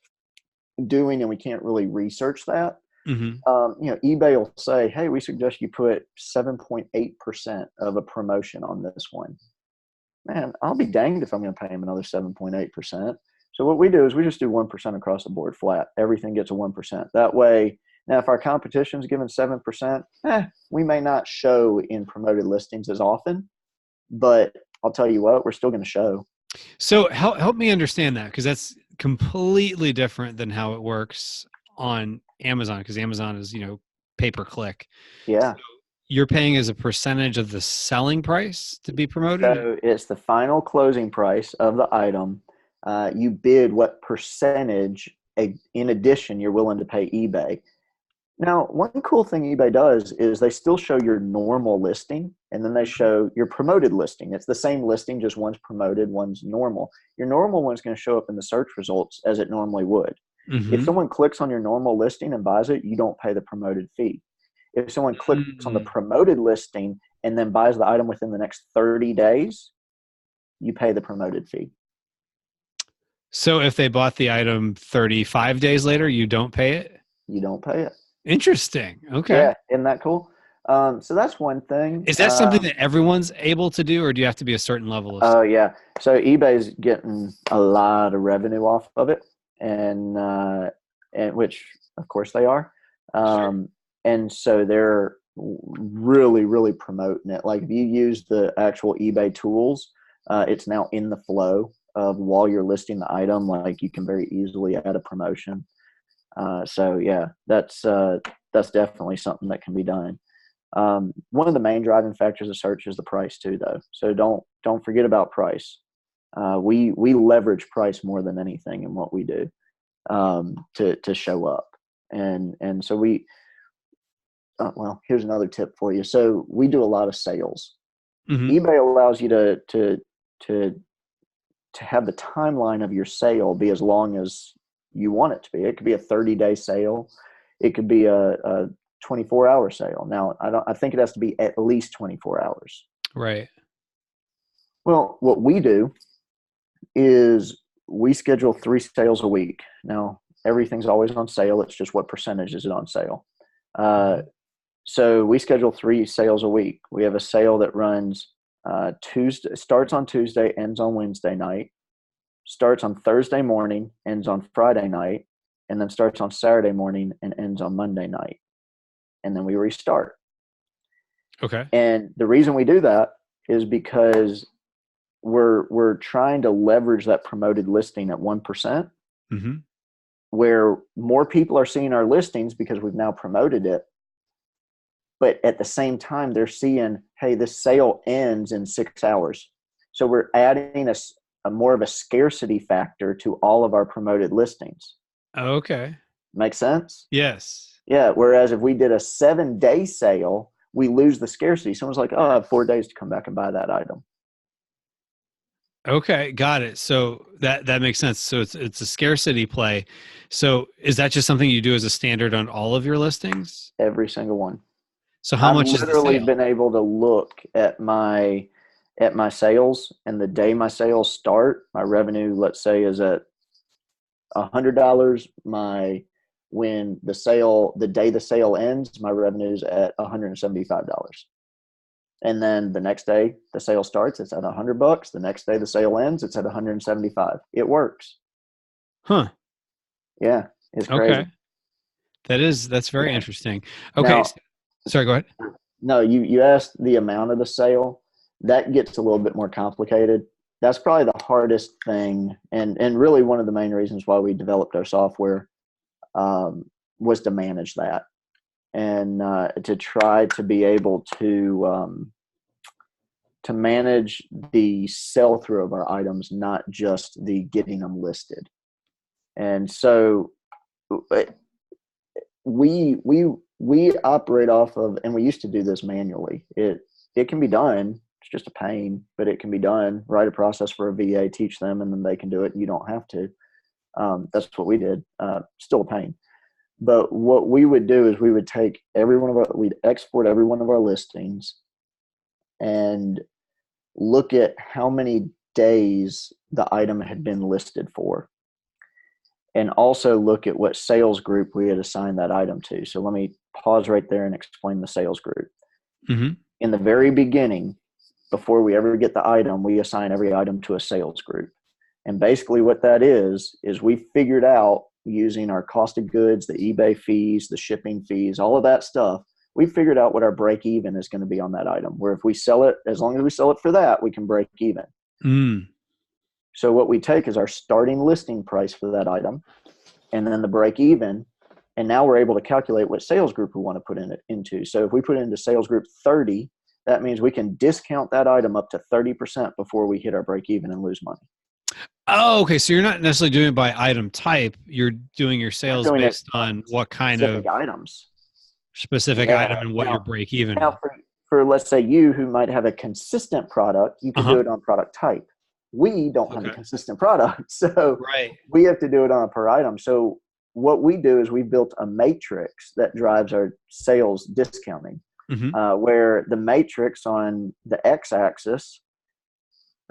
doing, and we can't really research that. Hmm. eBay will say, hey, we suggest you put 7.8% of a promotion on this one. Man, I'll be danged if I'm going to pay them another 7.8%. So what we do is we just do 1% across the board flat. Everything gets a 1%. That way, now if our competition's given 7%, we may not show in promoted listings as often, but I'll tell you what, we're still going to show. So help me understand that, because that's completely different than how it works on Amazon, because Amazon is, pay per click. So Yeah. you're paying as a percentage of the selling price to be promoted? So it's the final closing price of the item. You bid what percentage in addition you're willing to pay eBay. Now, one cool thing eBay does is they still show your normal listing and then they show your promoted listing. It's the same listing, just one's promoted, one's normal. Your normal one's going to show up in the search results as it normally would. If Mm-hmm. someone clicks on your normal listing and buys it, you don't pay the promoted fee. If someone clicks on the Mm. promoted listing and then buys the item within the next 30 days, you pay the promoted fee. So if they bought the item 35 days later, you don't pay it? You don't pay it. Interesting. Okay. Yeah, isn't that cool? So that's one thing. Is that something that everyone's able to do, or do you have to be a certain level of Oh yeah. So eBay's getting a lot of revenue off of it, and which of course they are. Sure. And so they're really, really promoting it. Like if you use the actual eBay tools, it's now in the flow of while you're listing the item. Like you can very easily add a promotion. So yeah, that's definitely something that can be done. One of the main driving factors of search is the price too, though. So don't forget about price. We leverage price more than anything in what we do to show up, and so well, here's another tip for you. So we do a lot of sales. Mm-hmm. eBay allows you to have the timeline of your sale be as long as you want it to be. It could be a 30-day sale. It could be a 24-hour sale. Now, I think it has to be at least 24 hours. Right. Well, what we do is we schedule 3 sales a week. Now, everything's always on sale. It's just what percentage is it on sale. So we schedule 3 sales a week. We have a sale that runs Tuesday, starts on Tuesday, ends on Wednesday night, starts on Thursday morning, ends on Friday night, and then starts on Saturday morning and ends on Monday night. And then we restart. Okay. And the reason we do that is because we're trying to leverage that promoted listing at 1%, Mm-hmm. where more people are seeing our listings because we've now promoted it. But at the same time, they're seeing, hey, this sale ends in 6 hours. So we're adding a more of a scarcity factor to all of our promoted listings. Okay. Make sense? Yes. Yeah. Whereas if we did a 7-day sale, we lose the scarcity. Someone's like, oh, I have 4 days to come back and buy that item. Okay, got it. So that makes sense. So it's a scarcity play. So is that just something you do as a standard on all of your listings? Every single one. So how I've much is the literally sale? been able to look at my sales, and the day my sales start, my revenue, let's say, is at $100. The day the sale ends, my revenue is at $175. And then the next day the sale starts, it's at $100. The next day the sale ends, it's at 175. It works. Huh. Yeah, it's crazy. Okay. That's very interesting. Okay. Now, Sorry, go ahead. no, you asked the amount of the sale. That gets a little bit more complicated. That's probably the hardest thing, and really one of the main reasons why we developed our software was to manage that, and to try to be able to manage the sell through of our items, not just the getting them listed. And so we operate off of, and we used to do this manually. It can be done. It's just a pain, but it can be done. Write a process for a VA, teach them, and then they can do it. You don't have to. That's what we did. Still a pain. But what we would do is we would take we'd export every one of our listings and look at how many days the item had been listed for, and also look at what sales group we had assigned that item to. So let me pause right there and explain the sales group. Mm-hmm. In the very beginning, before we ever get the item, we assign every item to a sales group. And basically what that is we figured out, using our cost of goods, the eBay fees, the shipping fees, all of that stuff, we figured out what our break even is going to be on that item, where if we sell it, as long as we sell it for that, we can break even. Mm. So what we take is our starting listing price for that item, and then the break even. And now we're able to calculate what sales group we want to put into. So if we put it into sales group 30, that means we can discount that item up to 30% before we hit our break even and lose money. Oh, okay. So you're not necessarily doing it by item type. You're doing your sales doing based on what kind of items. specific Yeah. item and what your break even is. Now for let's say you who might have a consistent product, you can do it on product type. We don't have a consistent product, so we have to do it on a per item. So what we do is we built a matrix that drives our sales discounting, where the matrix on the x-axis,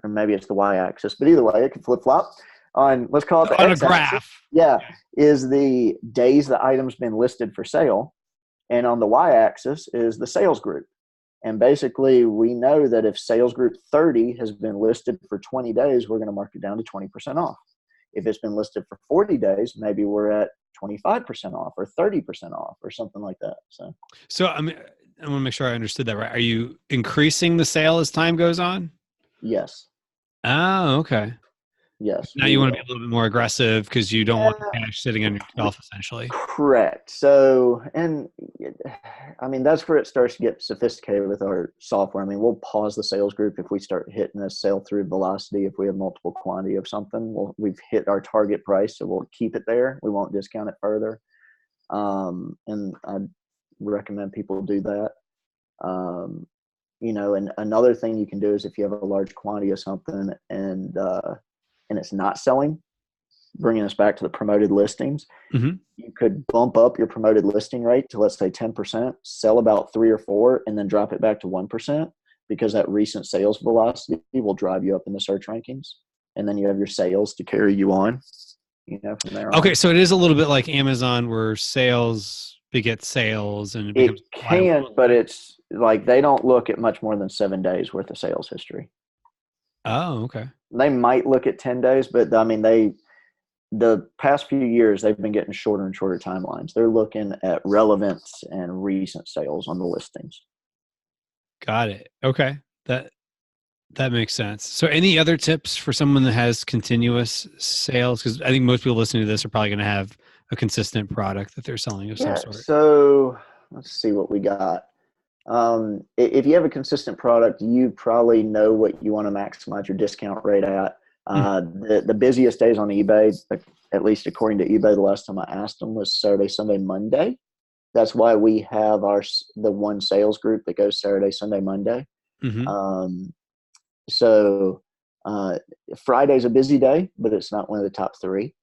or maybe it's the y-axis, but either way, it can flip-flop. Let's call it the on x-axis. A graph. Yeah, is the days the item's been listed for sale, and on the y-axis is the sales group. And basically, we know that if sales group 30 has been listed for 20 days, we're going to mark it down to 20% off. If it's been listed for 40 days, maybe we're at 25% off or 30% off or something like that. So I mean, I want to make sure I understood that right. Are you increasing the sale as time goes on? Yes. Oh, okay. Yes. Now you want to be a little bit more aggressive because you don't want the cash sitting on your shelf, essentially. Correct. So, and I mean, that's where it starts to get sophisticated with our software. I mean, we'll pause the sales group if we start hitting a sale through velocity. If we have multiple quantity of something, we've hit our target price, so we'll keep it there. We won't discount it further. And recommend people do that. And another thing you can do is if you have a large quantity of something and it's not selling, bringing us back to the promoted listings, you could bump up your promoted listing rate to, let's say, 10%, sell about 3 or 4, and then drop it back to 1%, because that recent sales velocity will drive you up in the search rankings. And then you have your sales to carry you on, from there on. Okay. So it is a little bit like Amazon, where sales beget sales, and it becomes but it's like they don't look at much more than 7 days worth of sales history. Oh, okay. They might look at 10 days, but I mean, the past few years, they've been getting shorter and shorter timelines. They're looking at relevance and recent sales on the listings. Got it. Okay. That makes sense. So any other tips for someone that has continuous sales? Because I think most people listening to this are probably going to have a consistent product that they're selling of some sort. So let's see what we got. If you have a consistent product, you probably know what you want to maximize your discount rate at. The busiest days on eBay, at least according to eBay, the last time I asked them, was Saturday, Sunday, Monday. That's why we have the one sales group that goes Saturday, Sunday, Monday. So Friday's a busy day, but it's not one of the top 3.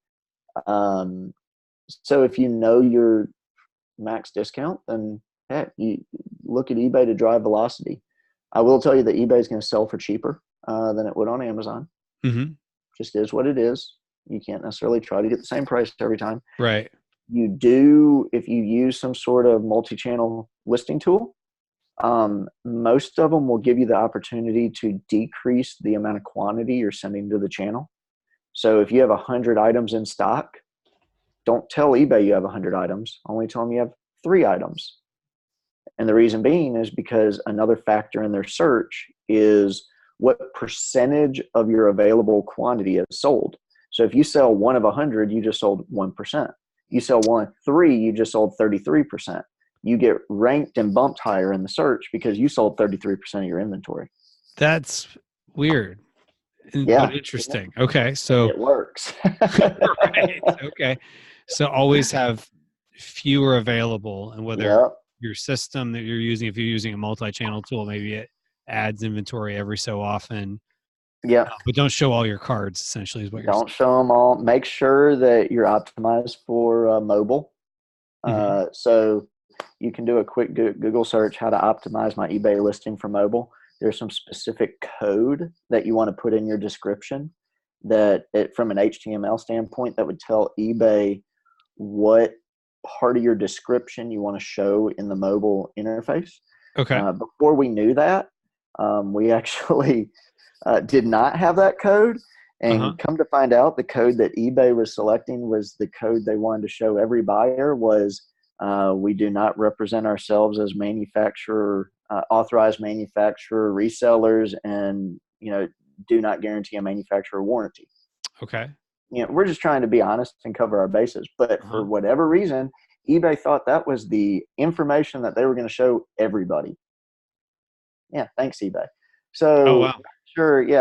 So if you know your max discount, then heck, you look at eBay to drive velocity. I will tell you that eBay is going to sell for cheaper than it would on Amazon. Just is what it is. You can't necessarily try to get the same price every time. Right. You do, if you use some sort of multi-channel listing tool, most of them will give you the opportunity to decrease the amount of quantity you're sending to the channel. So if you have 100 items in stock, don't tell eBay you have 100 items. Only tell them you have 3 items. And the reason being is because another factor in their search is what percentage of your available quantity is sold. So if you sell 1 of 100, you just sold 1%. You sell 1 of 3, you just sold 33%. You get ranked and bumped higher in the search because you sold 33% of your inventory. That's weird. But interesting. Okay. So it works. Right. Okay. So always have fewer available, and whether your system that you're using, if you're using a multi-channel tool, maybe it adds inventory every so often. Yeah. But don't show all your cards, essentially, is what you're saying. Don't show them all. Make sure that you're optimized for mobile. So you can do a quick Google search, how to optimize my eBay listing for mobile. There's some specific code that you want to put in your description from an HTML standpoint, that would tell eBay what part of your description you want to show in the mobile interface. Okay. Before we knew that, we actually did not have that code. And come to find out, the code that eBay was selecting was the code they wanted to show every buyer was, we do not represent ourselves as manufacturer, authorized manufacturer, resellers, and, do not guarantee a manufacturer warranty. Okay. We're just trying to be honest and cover our bases. But for whatever reason, eBay thought that was the information that they were going to show everybody. Yeah. Thanks, eBay. So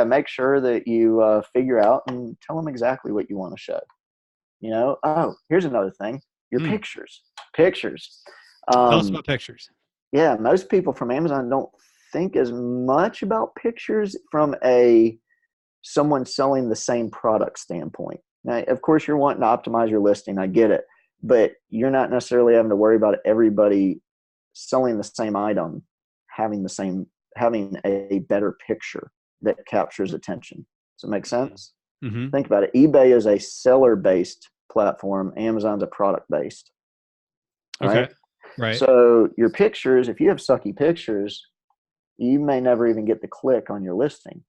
make sure that you figure out and tell them exactly what you want to show. Here's another thing. Your pictures. Tell us about pictures. Yeah. Most people from Amazon don't think as much about pictures from someone selling the same product standpoint. Now, of course, you're wanting to optimize your listing. I get it. But you're not necessarily having to worry about everybody selling the same item having a better picture that captures attention. Does it make sense? Think about it. eBay is a seller-based platform. Amazon's a product-based. Right? Okay. Right. So your pictures, if you have sucky pictures, you may never even get the click on your listing.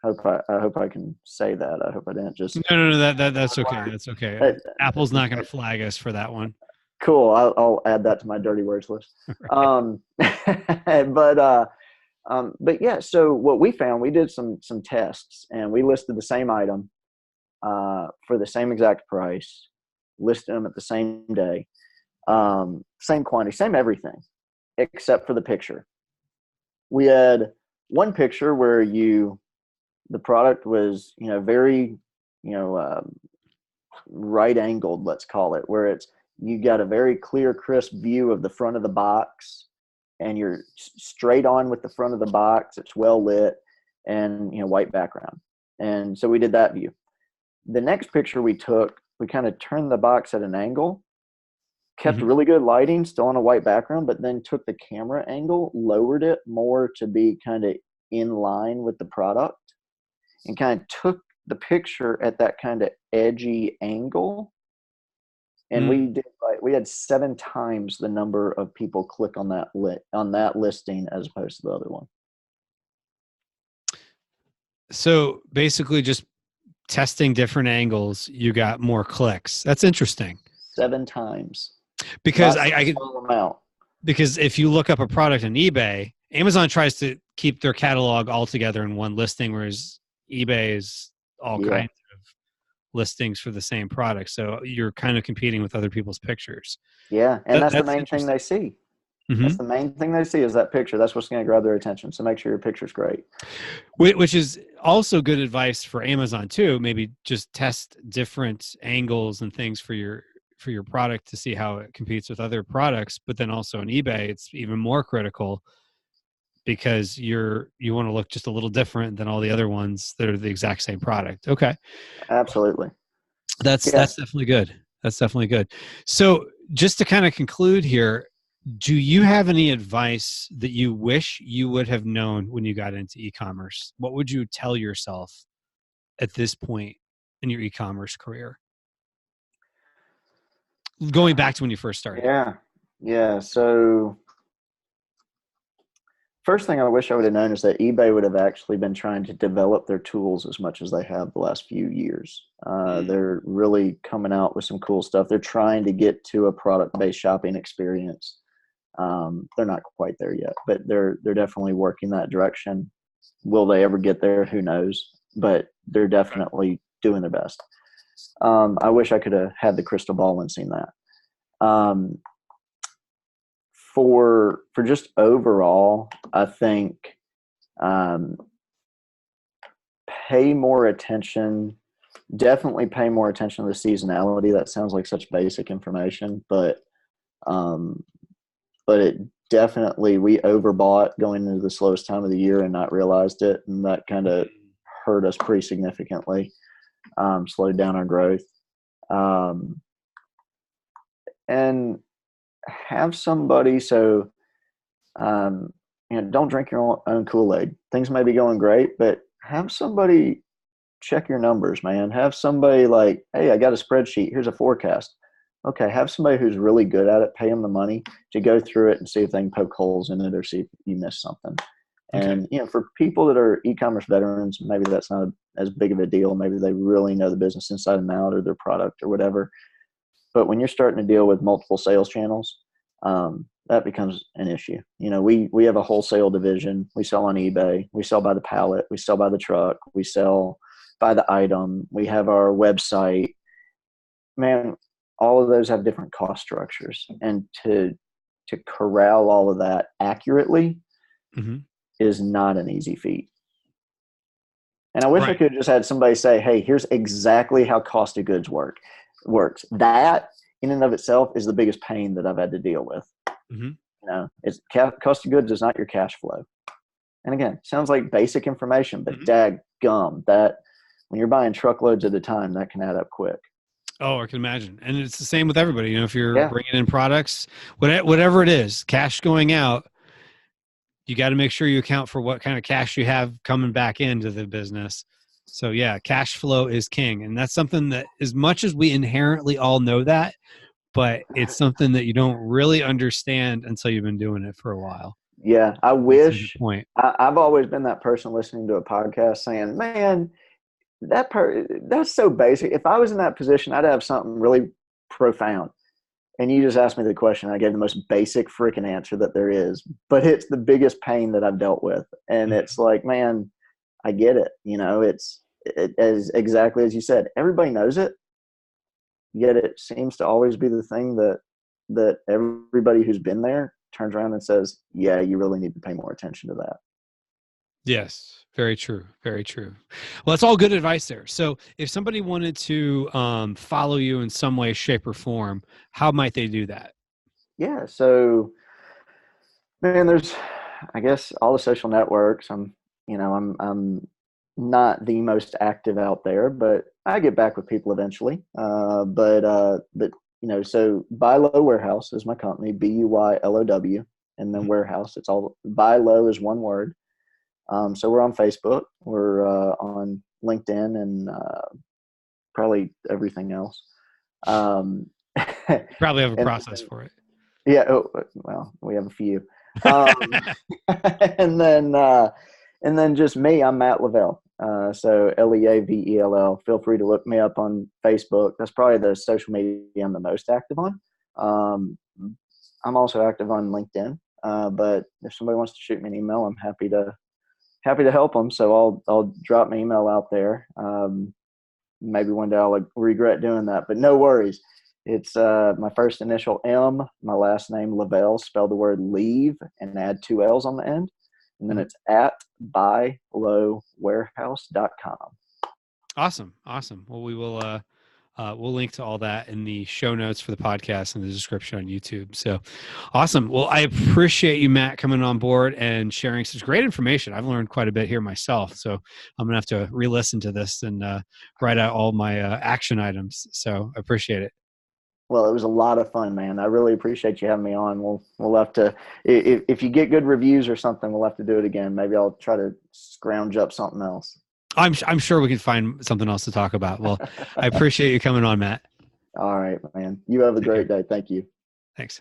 I hope I can say that. I hope I didn't just. No. That's okay. That's okay. Apple's not going to flag us for that one. Cool. I'll add that to my dirty words list. But yeah. So what we found, we did some tests, and we listed the same item for the same exact price, listed them at the same day, same quantity, same everything, except for the picture. We had one picture where the product was, very, right angled, let's call it, where it's You got a very clear, crisp view of the front of the box, and you're straight on with the front of the box. It's well lit, and white background. And so we did that view. The next picture we took, we kind of turned the box at an angle, kept really good lighting, still on a white background, but then took the camera angle, lowered it more to be kind of in line with the product, and kind of took the picture at that kind of edgy angle. And we had 7 times the number of people click on that listing as opposed to the other one. So basically just testing different angles, you got more clicks. That's interesting. 7 times. Because because if you look up a product on eBay, Amazon tries to keep their catalog all together in one listing, whereas eBay is all kinds of listings for the same product. So you're kind of competing with other people's pictures. Yeah. And that's the main thing they see. That's the main thing they see is that picture. That's what's going to grab their attention. So make sure your picture's great. Which is also good advice for Amazon too. Maybe just test different angles and things for your product to see how it competes with other products. But then also on eBay, it's even more critical because you want to look just a little different than all the other ones that are the exact same product. Okay. Absolutely. That's definitely good. That's definitely good. So just to kind of conclude here, do you have any advice that you wish you would have known when you got into e-commerce? What would you tell yourself at this point in your e-commerce career? Going back to when you first started. Yeah. So first thing I wish I would have known is that eBay would have actually been trying to develop their tools as much as they have the last few years. They're really coming out with some cool stuff. They're trying to get to a product-based shopping experience. They're not quite there yet, but they're definitely working that direction. Will they ever get there? Who knows? But they're definitely doing their best. I wish I could have had the crystal ball and seen that. For just overall, I think pay more attention. Definitely pay more attention to the seasonality. That sounds like such basic information, but it definitely, we overbought going into the slowest time of the year and not realized it, and that kind of hurt us pretty significantly. Slowed down our growth. And have somebody, don't drink your own Kool-Aid. Things may be going great, but have somebody check your numbers, man. Have somebody like, hey, I got a spreadsheet. Here's a forecast. Okay, have somebody who's really good at it, pay them the money to go through it and see if they can poke holes in it or see if you missed something. And, for people that are e-commerce veterans, maybe that's not as big of a deal. Maybe they really know the business inside and out or their product or whatever. But when you're starting to deal with multiple sales channels, that becomes an issue. We have a wholesale division. We sell on eBay. We sell by the pallet. We sell by the truck. We sell by the item. We have our website. Man, all of those have different cost structures. And to corral all of that accurately is not an easy feat. And I wish I could have just had somebody say, hey, here's exactly how cost of goods works. That in and of itself is the biggest pain that I've had to deal with. It's cost of goods is not your cash flow. And again, sounds like basic information, but daggum, that when you're buying truckloads at a time, that can add up quick. Oh, I can imagine. And it's the same with everybody. If you're bringing in products, whatever it is, cash going out, you got to make sure you account for what kind of cash you have coming back into the business. So yeah, cash flow is king. And that's something that, as much as we inherently all know that, but it's something that you don't really understand until you've been doing it for a while. Yeah. I wish I've always been that person listening to a podcast saying, man, that's so basic. If I was in that position, I'd have something really profound. And you just asked me the question. I gave the most basic freaking answer that there is, but it's the biggest pain that I've dealt with. And it's like, man, I get it. It's as exactly as you said, everybody knows it, yet it seems to always be the thing that everybody who's been there turns around and says, yeah, you really need to pay more attention to that. Yes, very true. Very true. Well, that's all good advice there. So if somebody wanted to follow you in some way, shape, or form, how might they do that? Yeah. So, man, there's, I guess, all the social networks. I'm not the most active out there, but I get back with people eventually. But so BuyLow Warehouse is my company, BuyLow, and then Mhm. warehouse. It's all BuyLow is one word. So we're on Facebook, we're on LinkedIn, and probably everything else. Um, You probably have a and process for it. yeah, oh, well, we have a few. Um, and then uh, and then just me, I'm Matt Leavell. So Leavell. Feel free to look me up on Facebook. That's probably the social media I'm the most active on. Um, I'm also active on LinkedIn. But if somebody wants to shoot me an email, I'm happy to help them. So I'll drop my email out there. Maybe one day I'll regret doing that, but no worries. It's my first initial M, my last name Leavell. Spell the word leave and add two L's on the end, and then Mhm. it's at buylowwarehouse.com. Awesome. Awesome. Well, we'll link to all that in the show notes for the podcast and the description on YouTube. So awesome. Well, I appreciate you, Matt, coming on board and sharing such great information. I've learned quite a bit here myself. So I'm going to have to re-listen to this and write out all my action items. So I appreciate it. Well, it was a lot of fun, man. I really appreciate you having me on. We'll have to, if you get good reviews or something, we'll have to do it again. Maybe I'll try to scrounge up something else. I'm sure we can find something else to talk about. Well, I appreciate you coming on, Matt. All right, man. You have a Take great care. day. Thank you. Thanks.